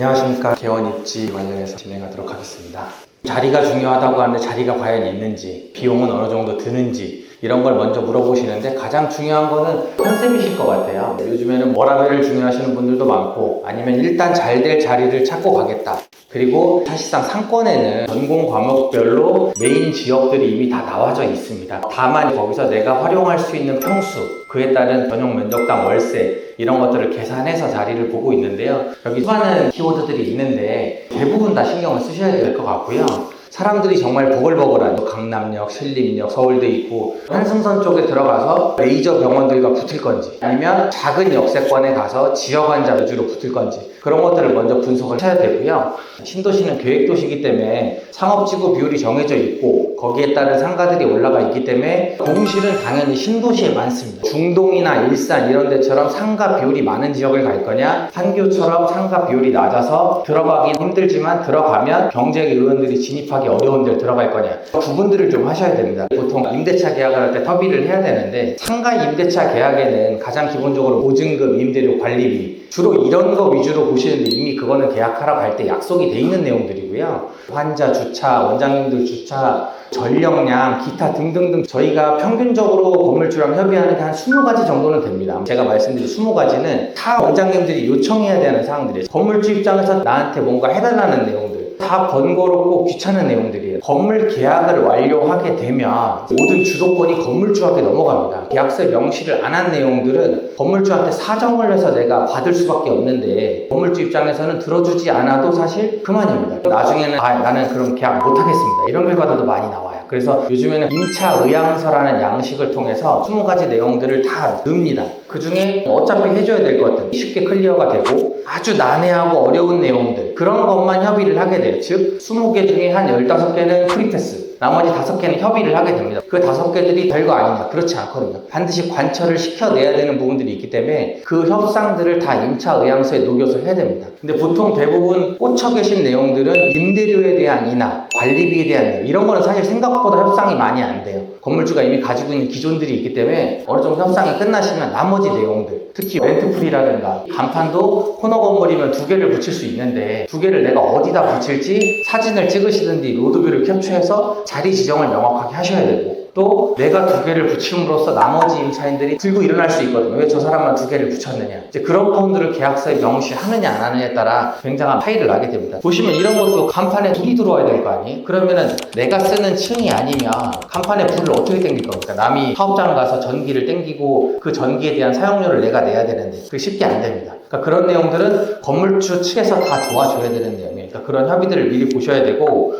안녕하십니까. 개원 입지 관련해서 진행하도록 하겠습니다. 자리가 중요하다고 하는데 자리가 과연 있는지, 비용은 어느 정도 드는지 이런 걸 먼저 물어보시는데 가장 중요한 거는 컨셉이실 것 같아요. 요즘에는 워라밸을 중요하시는 분들도 많고 아니면 일단 잘 될 자리를 찾고 가겠다. 그리고 사실상 상권에는 전공 과목별로 메인 지역들이 이미 다 나와져 있습니다. 다만 거기서 내가 활용할 수 있는 평수, 그에 따른 전용 면적당 월세 이런 것들을 계산해서 자리를 보고 있는데요. 여기 수많은 키워드들이 있는데 대부분 다 신경을 쓰셔야 될 것 같고요. 사람들이 정말 보글보글한 강남역, 신림역, 서울대 있고 한승선 쪽에 들어가서 메이저 병원들과 붙을 건지 아니면 작은 역세권에 가서 지역 환자 위주로 붙을 건지 그런 것들을 먼저 분석을 해야 되고요. 신도시는 계획도시이기 때문에 상업지구 비율이 정해져 있고 거기에 따른 상가들이 올라가 있기 때문에 공실은 당연히 신도시에 많습니다. 중동이나 일산 이런 데처럼 상가 비율이 많은 지역을 갈 거냐, 판교처럼 상가 비율이 낮아서 들어가긴 힘들지만 들어가면 경쟁 의원들이 진입하기 어려운 데를 들어갈 거냐, 구분들을 좀 하셔야 됩니다. 보통 임대차 계약을 할 때 협의를 해야 되는데 상가 임대차 계약에는 가장 기본적으로 보증금, 임대료, 관리비 주로 이런 거 위주로 보시는데 이미 그거는 계약하러 갈 때 약속이 돼 있는 내용들이고요. 환자 주차, 원장님들 주차, 전력량, 기타 등등등 저희가 평균적으로 건물주랑 협의하는 게 한 20가지 정도는 됩니다. 제가 말씀드린 20가지는 다 원장님들이 요청해야 되는 사항들이에요. 건물주 입장에서 나한테 뭔가 해달라는 내용들 다 번거롭고 귀찮은 내용들이에요. 건물 계약을 완료하게 되면 모든 주도권이 건물주한테 넘어갑니다. 계약서에 명시를 안 한 내용들은 건물주한테 사정을 해서 내가 받을 수밖에 없는데 건물주 입장에서는 들어주지 않아도 사실 그만입니다. 나중에는 나는 그럼 계약 못하겠습니다 이런 결과들도 많이 나와요. 그래서 요즘에는 임차 의향서라는 양식을 통해서 20가지 내용들을 다 넣습니다. 그 중에 어차피 해줘야 될 것들 쉽게 클리어가 되고 아주 난해하고 어려운 내용들 그런 것만 협의를 하게 돼요. 즉 20개 중에 한 15개는 프리패스, 나머지 5개는 협의를 하게 됩니다. 그 5개들이 별거 아니냐? 그렇지 않거든요. 반드시 관철을 시켜내야 되는 부분들이 있기 때문에 그 협상들을 다 임차 의향서에 녹여서 해야 됩니다. 근데 보통 대부분 꽂혀 계신 내용들은 임대료에 대한 인하, 관리비에 대한 인하 이런 거는 사실 생각보다 협상이 많이 안 돼요. 건물주가 이미 가지고 있는 기존들이 있기 때문에 어느 정도 협상이 끝나시면 나머지 내용들 특히 렌트풀이라든가 간판도 코너 건물이면 2개를 붙일 수 있는데 2개를 내가 어디다 붙일지 사진을 찍으시든지 로드뷰를 캡처해서 자리 지정을 명확하게 하셔야 되고 또 내가 2개를 붙임으로써 나머지 임차인들이 들고 일어날 수 있거든요. 왜 저 사람만 2개를 붙였느냐. 이제 그런 부분들을 계약서에 명시하느냐 안 하느냐에 따라 굉장한 차이를 나게 됩니다. 보시면 이런 것도 간판에 불이 들어와야 될 거 아니에요? 그러면은 내가 쓰는 층이 아니면 간판에 불을 어떻게 땡길 겁니까? 남이 사업장 가서 전기를 땡기고 그 전기에 대한 사용료를 내가 내야 되는데 그게 쉽게 안 됩니다. 그러니까 그런 내용들은 건물주 측에서 다 도와줘야 되는 내용이에요. 그러니까 그런 협의들을 미리 보셔야 되고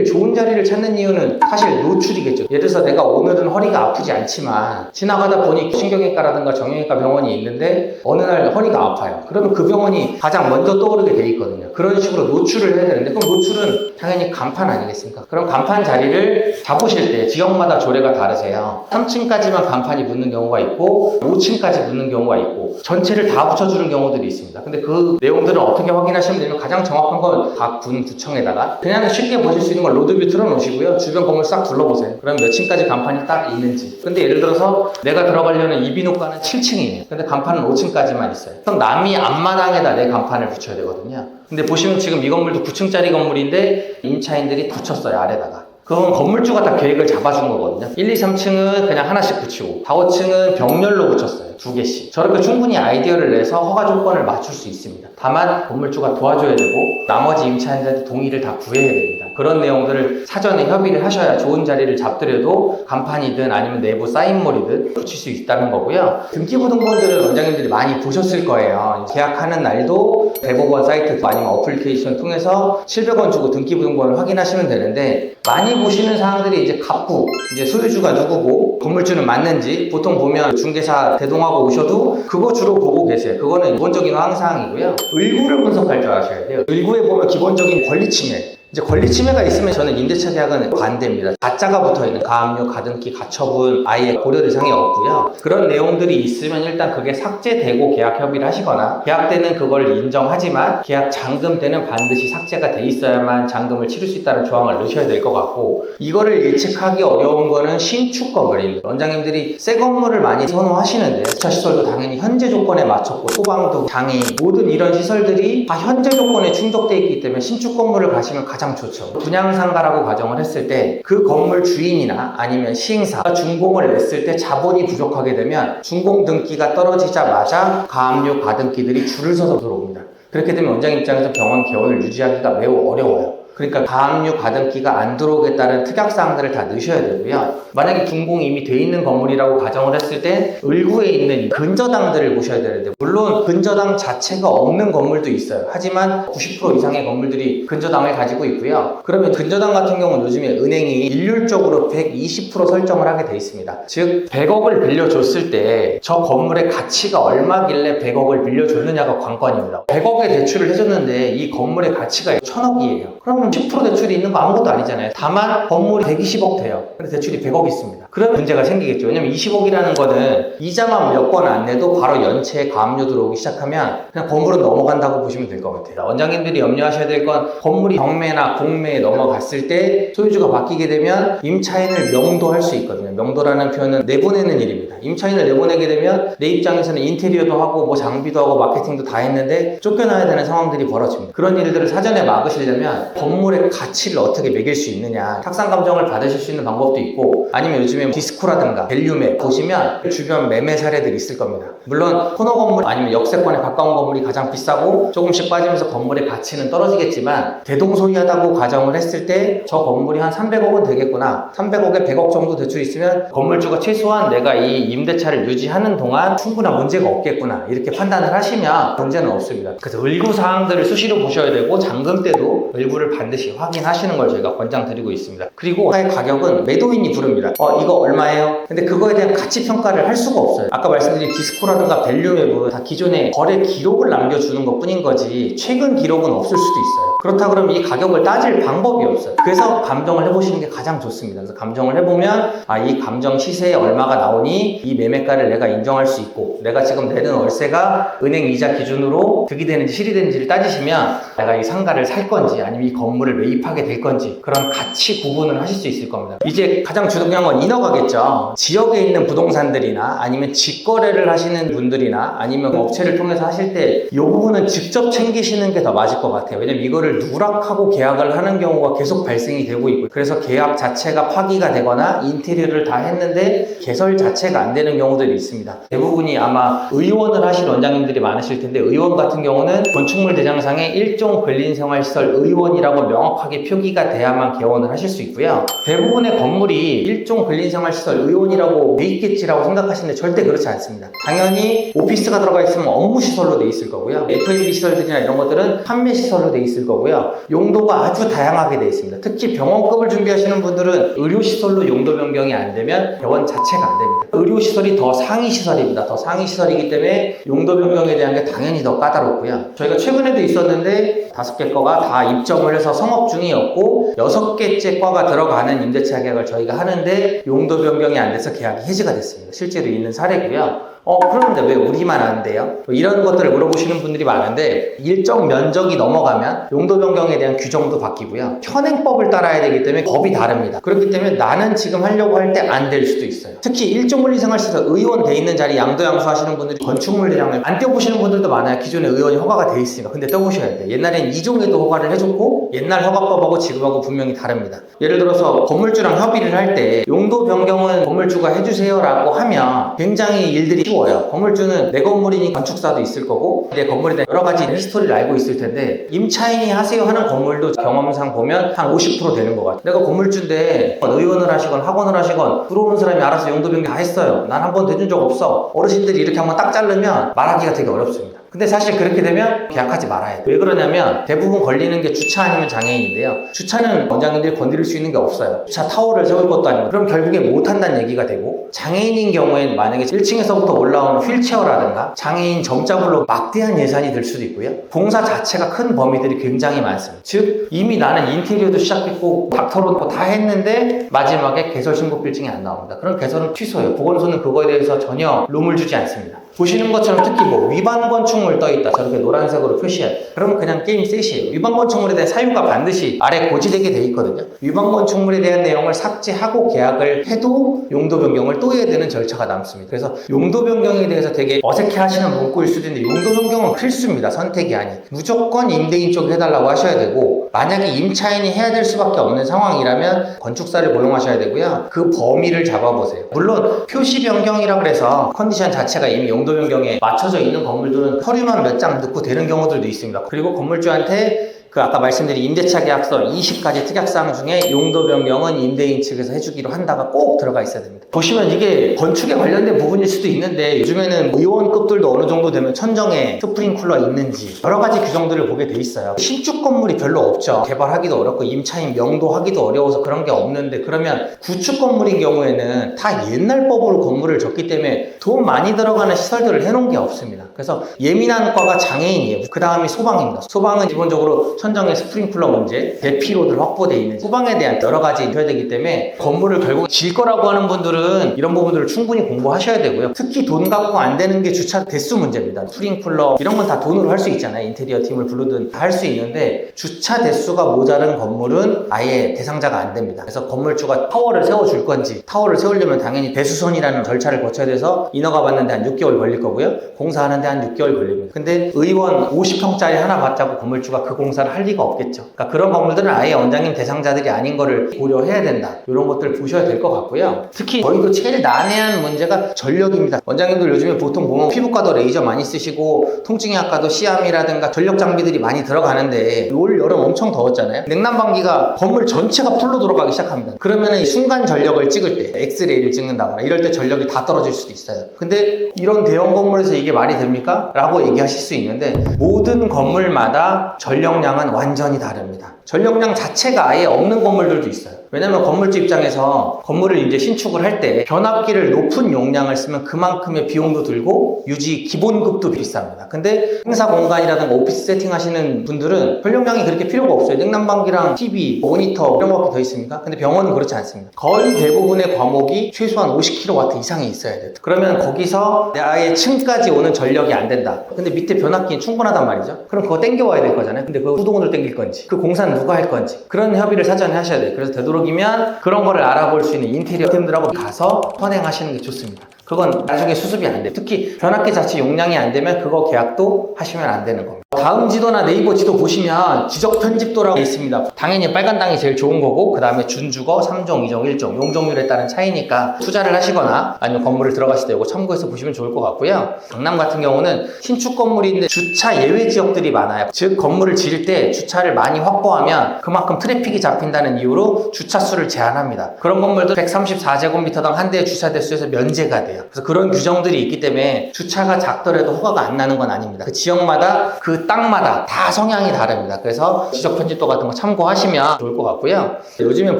좋은 자리를 찾는 이유는 사실 노출이겠죠. 예를 들어서 내가 오늘은 허리가 아프지 않지만 지나가다 보니 신경외과라든가 정형외과 병원이 있는데 어느 날 허리가 아파요. 그러면 그 병원이 가장 먼저 떠오르게 돼 있거든요. 그런 식으로 노출을 해야 되는데 그럼 노출은 당연히 간판 아니겠습니까? 그럼 간판 자리를 잡으실 때 지역마다 조례가 다르세요. 3층까지만 간판이 붙는 경우가 있고 5층까지 붙는 경우가 있고 전체를 다 붙여주는 경우들이 있습니다. 근데 그 내용들은 어떻게 확인하시면 되냐면 가장 정확한 건 각 군 구청에다가 그냥 쉽게 보실 수 있는 걸 로드뷰 틀어놓으시고요. 주변 건물 싹 둘러보세요. 그럼 몇 층까지 간판이 딱 있는지. 근데 예를 들어서 내가 들어가려는 이비인후과는 7층이에요. 근데 간판은 5층까지만 있어요. 그럼 남이 앞마당에다 내 간판을 붙여야 되거든요. 근데 보시면 지금 이 건물도 9층짜리 건물인데 임차인들이 붙였어요, 아래다가. 그건 건물주가 다 계획을 잡아준 거거든요. 1, 2, 3층은 그냥 하나씩 붙이고 4, 5층은 병렬로 붙였어요. 2개씩. 저렇게 충분히 아이디어를 내서 허가 조건을 맞출 수 있습니다. 다만 건물주가 도와줘야 되고 나머지 임차인들한테 동의를 다 구해야 됩니다. 그런 내용들을 사전에 협의를 하셔야 좋은 자리를 잡더라도 간판이든 아니면 내부 사인몰이든 붙일 수 있다는 거고요. 등기부 등본들을 원장님들이 많이 보셨을 거예요. 계약하는 날도 대법원 사이트 아니면 어플리케이션 통해서 700원 주고 등기부 등본을 확인하시면 되는데 많이 보시는 사항들이 이제 갑부, 이제 소유주가 누구고 건물주는 맞는지 보통 보면 중개사 대동하고 오셔도 그거 주로 보고 계세요. 그거는 기본적인 항상이고요. 을구를 분석할 줄 아셔야 돼요. 을구에 보면 기본적인 권리침해 이제 권리 침해가 있으면 저는 임대차 계약은 반대입니다. 가짜가 붙어있는 가압류, 가등기, 가처분 아예 고려 대상이 없고요. 그런 내용들이 있으면 일단 그게 삭제되고 계약 협의를 하시거나 계약 때는 그걸 인정하지만 계약 잔금 때는 반드시 삭제가 돼 있어야만 잔금을 치를 수 있다는 조항을 넣으셔야 될 것 같고, 이거를 예측하기 어려운 거는 신축 건물입니다. 원장님들이 새 건물을 많이 선호하시는데 주차 시설도 당연히 현재 조건에 맞췄고 소방도 장애 모든 이런 시설들이 다 현재 조건에 충족되어 있기 때문에 신축 건물을 가시면 가장 좋죠. 분양상가라고 가정을 했을 때 그 건물 주인이나 아니면 시행사가 준공을 냈을 때 자본이 부족하게 되면 준공 등기가 떨어지자마자 가압류, 가등기들이 줄을 서서 들어옵니다. 그렇게 되면 원장 입장에서 병원 개원을 유지하기가 매우 어려워요. 그러니까 가압류, 가등기가 안 들어오겠다는 특약사항들을 다 넣으셔야 되고요. 만약에 준공이 이미 돼 있는 건물이라고 가정을 했을 때 을구에 있는 근저당들을 보셔야 되는데, 물론 근저당 자체가 없는 건물도 있어요. 하지만 90% 이상의 건물들이 근저당을 가지고 있고요. 그러면 근저당 같은 경우는 요즘에 은행이 일률적으로 120% 설정을 하게 돼 있습니다. 즉 100억을 빌려줬을 때 저 건물의 가치가 얼마길래 100억을 빌려줬느냐가 관건입니다. 100억의 대출을 해줬는데 이 건물의 가치가 1000억이에요. 그러면 10% 대출이 있는 거 아무것도 아니잖아요. 다만 건물이 120억 돼요. 근데 대출이 100억 있습니다. 그런 문제가 생기겠죠. 왜냐면 20억이라는 거는 이자만 몇 번 안 내도 바로 연체에 가압류 들어오기 시작하면 그냥 건물은 넘어간다고 보시면 될 것 같아요. 원장님들이 염려하셔야 될 건 건물이 경매나 공매에 넘어갔을 때 소유주가 바뀌게 되면 임차인을 명도할 수 있거든요. 명도라는 표현은 내보내는 일입니다. 임차인을 내보내게 되면 내 입장에서는 인테리어도 하고 뭐 장비도 하고 마케팅도 다 했는데 쫓겨나야 되는 상황들이 벌어집니다. 그런 일들을 사전에 막으시려면 건물의 가치를 어떻게 매길 수 있느냐, 탁상 감정을 받으실 수 있는 방법도 있고, 아니면 요즘에 디스코라든가 밸류맵 보시면 주변 매매 사례들이 있을 겁니다. 물론 코너 건물 아니면 역세권에 가까운 건물이 가장 비싸고 조금씩 빠지면서 건물의 가치는 떨어지겠지만 대동소이하다고 가정을 했을 때 저 건물이 한 300억은 되겠구나, 300억에 100억 정도 대출이 있으면 건물주가 최소한 내가 이 임대차를 유지하는 동안 충분한 문제가 없겠구나 이렇게 판단을 하시면 문제는 없습니다. 그래서 을구 사항들을 수시로 보셔야 되고 잔금 때도 을구를 반드시 확인하시는 걸 저희가 권장드리고 있습니다. 그리고 하의 가격은 매도인이 부릅니다. 이거 얼마예요? 근데 그거에 대한 가치 평가를 할 수가 없어요. 아까 말씀드린 디스코라든가 밸류맵은 다 기존에 거래 기록을 남겨주는 것 뿐인 거지 최근 기록은 없을 수도 있어요. 그렇다 그러면 이 가격을 따질 방법이 없어요. 그래서 감정을 해보시는 게 가장 좋습니다. 그래서 감정을 해보면 이 감정 시세에 얼마가 나오니 이 매매가를 내가 인정할 수 있고, 내가 지금 내는 월세가 은행 이자 기준으로 득이 되는지 실이 되는지를 따지시면 내가 이 상가를 살 건지 아니면 이 건물을 매입하게 될 건지 그런 가치 구분을 하실 수 있을 겁니다. 이제 가장 중요한 건 인허가겠죠. 지역에 있는 부동산들이나 아니면 직거래를 하시는 분들이나 아니면 업체를 통해서 하실 때 이 부분은 직접 챙기시는 게 더 맞을 것 같아요. 왜냐면 이거를 누락하고 계약을 하는 경우가 계속 발생이 되고 있고, 그래서 계약 자체가 파기가 되거나 인테리어를 다 했는데 개설 자체가 안 되는 경우들이 있습니다. 대부분이 아마 의원을 하신 원장님들이 많으실 텐데, 의원 같은 경우는 건축물 대장상에 일종 근린생활시설 의원이라고 명확하게 표기가 돼야만 개원을 하실 수 있고요. 대부분의 건물이 일종 근린생활시설 의원이라고 돼 있겠지라고 생각하시는데 절대 그렇지 않습니다. 당연히 오피스가 들어가 있으면 업무시설로 돼 있을 거고요. F&B 시설들이나 이런 것들은 판매시설로 돼 있을 거고요. 용도가 아주 다양하게 돼 있습니다. 특히 병원급을 준비하시는 분들은 의료시설로 용도 변경이 안 되면 병원 자체가 안 됩니다. 의료시설이 더 상위시설입니다. 더 상위시설이기 때문에 용도 변경에 대한 게 당연히 더 까다롭고요. 저희가 최근에도 있었는데 5개 과가 다 입점을 해서 성업 중이었고 6개째 과가 들어가는 임대차 계약을 저희가 하는데 용도 변경이 안 돼서 계약이 해지가 됐습니다. 실제로 있는 사례고요. 그런데 왜 우리만 안 돼요? 이런 것들을 물어보시는 분들이 많은데, 일정 면적이 넘어가면 용도 변경에 대한 규정도 바뀌고요. 현행법을 따라야 되기 때문에 법이 다릅니다. 그렇기 때문에 나는 지금 하려고 할 때 안 될 수도 있어요. 특히 일종근린생활시설 의원 돼 있는 자리 양도양수 하시는 분들이 건축물 대장을 안 떼보시는 분들도 많아요. 기존에 의원이 허가가 돼 있으니까. 근데 떼보셔야 돼요. 옛날엔 2종에도 허가를 해줬고 옛날 허가법하고 지금하고 분명히 다릅니다. 예를 들어서 건물주랑 협의를 할 때 용도 변경은 건물주가 해주세요 라고 하면 굉장히 일들이 쉬워요. 건물주는 내 건물이니 건축사도 있을 거고 내 건물에 대한 여러 가지 히스토리를 알고 있을 텐데, 임차인이 하세요 하는 건물도 경험상 보면 한 50% 되는 것 같아요. 내가 건물주인데 의원을 하시건 학원을 하시건 들어오는 사람이 알아서 용도 변경 다 했어요. 난 한 번도 해준 적 없어. 어르신들이 이렇게 한번 딱 자르면 말하기가 되게 어렵습니다. 근데 사실 그렇게 되면 계약하지 말아야 돼요. 왜 그러냐면 대부분 걸리는 게 주차 아니면 장애인인데요. 주차는 원장님들이 건드릴 수 있는 게 없어요. 주차 타워를 세울 것도 아니고 그럼 결국에 못한다는 얘기가 되고, 장애인인 경우에는 만약에 1층에서부터 올라오는 휠체어라든가 장애인 점자블록 막대한 예산이 들 수도 있고요. 공사 자체가 큰 범위들이 굉장히 많습니다. 즉 이미 나는 인테리어도 시작했고 닥터로 다 했는데 마지막에 개설 신고 필증이 안 나옵니다. 그럼 개설은 취소해요. 보건소는 그거에 대해서 전혀 룸을 주지 않습니다. 보시는 것처럼 특히 뭐 위반 건축물 떠있다, 저렇게 노란색으로 표시해요. 그러면 그냥 게임 셋이에요. 위반 건축물에 대한 사유가 반드시 아래 고지되게 돼 있거든요. 위반 건축물에 대한 내용을 삭제하고 계약을 해도 용도 변경을 또 해야 되는 절차가 남습니다. 그래서 용도 변경에 대해서 되게 어색해 하시는 문구일 수도 있는데, 용도 변경은 필수입니다. 선택이 아닌. 무조건 임대인 쪽이 해달라고 하셔야 되고, 만약에 임차인이 해야 될 수밖에 없는 상황이라면 건축사를 고용하셔야 되고요. 그 범위를 잡아보세요. 물론 표시 변경이라 그래서 컨디션 자체가 이미 용도 변경에 맞춰져 있는 건물들은 서류만 몇 장 넣고 되는 경우들도 있습니다. 그리고 건물주한테 그 아까 말씀드린 임대차 계약서 20가지 특약사항 중에 용도 변경은 임대인 측에서 해주기로 한다가 꼭 들어가 있어야 됩니다. 보시면 이게 건축에 관련된 부분일 수도 있는데, 요즘에는 의원급들도 어느 정도 되면 천정에 스프링쿨러 있는지 여러 가지 규정들을 보게 돼 있어요. 신축 건물이 별로 없죠. 개발하기도 어렵고 임차인 명도하기도 어려워서 그런 게 없는데, 그러면 구축 건물인 경우에는 다 옛날 법으로 건물을 졌기 때문에 돈 많이 들어가는 시설들을 해놓은 게 없습니다. 그래서 예민한 과가 장애인이에요. 그 다음이 소방입니다. 소방은 기본적으로 천정에 스프링클러 문제, 대피로들 확보되어 있는 소방에 대한 여러 가지 해야 되기 때문에 건물을 결국 질 거라고 하는 분들은 이런 부분들을 충분히 공부하셔야 되고요. 특히 돈 갖고 안 되는 게 주차 대수 문제입니다. 스프링클러 이런 건 다 돈으로 할 수 있잖아요. 인테리어 팀을 부르든 다 할 수 있는데, 주차 대수가 모자른 건물은 아예 대상자가 안 됩니다. 그래서 건물주가 타워를 세워줄 건지, 타워를 세우려면 당연히 대수선이라는 절차를 거쳐야 돼서 인허가 받는데 한 6개월 걸릴 거고요. 공사하는데 한 6개월 걸립니다. 근데 의원 50평짜리 하나 받자고 건물주가 그 공사를 할 리가 없겠죠. 그러니까 그런 건물들은 아예 원장님 대상자들이 아닌 거를 고려해야 된다. 이런 것들 보셔야 될 것 같고요. 특히 저희도 제일 난해한 문제가 전력입니다. 원장님들 요즘에 보통 보면 피부과도 레이저 많이 쓰시고 통증의학과도 시암이라든가 전력 장비들이 많이 들어가는데, 올 여름 엄청 더웠잖아요. 냉난방기가 건물 전체가 풀로 돌아가기 시작합니다. 그러면 순간 전력을 찍을 때 엑스레이를 찍는다거나 이럴 때 전력이 다 떨어질 수도 있어요. 근데 이런 대형 건물에서 이게 말이 됩니까? 라고 얘기하실 수 있는데, 모든 건물마다 전력량은 완전히 다릅니다. 전력량 자체가 아예 없는 건물들도 있어요. 왜냐면 건물주 입장에서 건물을 이제 신축을 할 때 변압기를 높은 용량을 쓰면 그만큼의 비용도 들고 유지 기본급도 비쌉니다. 근데 행사 공간이라든가 오피스 세팅 하시는 분들은 전력량이 그렇게 필요가 없어요. 냉난방기랑 TV, 모니터 이런 것밖에 더 있습니까? 근데 병원은 그렇지 않습니다. 거의 대부분의 과목이 최소한 50kW 이상이 있어야 돼요. 그러면 거기서 아예 층까지 오는 전력이 안 된다. 근데 밑에 변압기는 충분하단 말이죠. 그럼 그거 땡겨와야 될 거잖아요. 근데 그거 수동으로 땡길 건지, 그 공사는 누가 할 건지, 그런 협의를 사전에 하셔야 돼요. 그래서 되도록이면 그런 거를 알아볼 수 있는 인테리어 팀들하고 가서 선행하시는 게 좋습니다. 그건 나중에 수습이 안 돼요. 특히 변압기 자체 용량이 안 되면 그거 계약도 하시면 안 되는 겁니다. 다음 지도나 네이버 지도 보시면 지적 편집도라고 있습니다. 당연히 빨간 땅이 제일 좋은 거고, 그 다음에 준주거 3종, 2종, 1종 용적률에 따른 차이니까 투자를 하시거나 아니면 건물을 들어가실 때 이거 참고해서 보시면 좋을 것 같고요. 강남 같은 경우는 신축 건물인데 주차 예외 지역들이 많아요. 즉 건물을 지을 때 주차를 많이 확보하면 그만큼 트래픽이 잡힌다는 이유로 주차 수를 제한합니다. 그런 건물도 134제곱미터당 한 대의 주차 대수에서 면제가 돼요. 그래서 그런 규정들이 있기 때문에 주차가 작더라도 허가가 안 나는 건 아닙니다. 그 지역마다 그 땅마다 다 성향이 다릅니다. 그래서 지적 편집도 같은 거 참고하시면 좋을 것 같고요. 요즘엔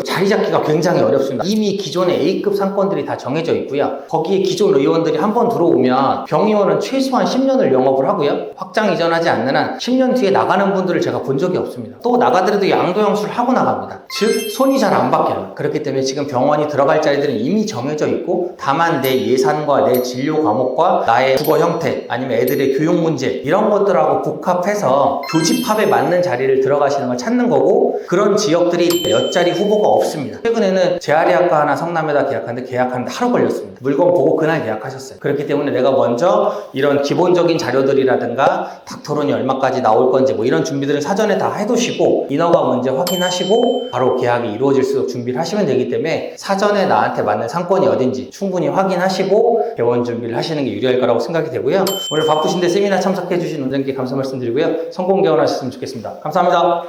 자리 잡기가 굉장히 어렵습니다. 이미 기존의 A급 상권들이 다 정해져 있고요. 거기에 기존 의원들이 한번 들어오면 병의원은 최소한 10년을 영업을 하고요. 확장 이전하지 않는 한 10년 뒤에 나가는 분들을 제가 본 적이 없습니다. 또 나가더라도 양도영수를 하고 나갑니다. 즉 손이 잘 안 바뀌어요. 그렇기 때문에 지금 병원이 들어갈 자리들은 이미 정해져 있고, 다만 내 예산과 내 진료 과목과 나의 주거 형태 아니면 애들의 교육 문제 이런 것들하고 복합해서 교집합에 맞는 자리를 들어가시는 걸 찾는 거고, 그런 지역들이 몇 자리 후보가 없습니다. 최근에는 재활의학과 하나 성남에다 계약하는데 하루 걸렸습니다. 물건 보고 그날 계약하셨어요. 그렇기 때문에 내가 먼저 이런 기본적인 자료들이라든가 닥터론이 얼마까지 나올 건지 뭐 이런 준비들은 사전에 다 해두시고, 인허가 문제 확인하시고 바로 계약이 이루어질 수 있도록 준비를 하시면 되기 때문에 사전에 나한테 맞는 상권이 어딘지 충분히 확인하시고 개원 준비를 하시는 게 유리할 거라고 생각이 되고요. 오늘 바쁘신데 세미나 참석해 주신 원장님께 감사 말씀드리고요. 성공 개원하셨으면 좋겠습니다. 감사합니다.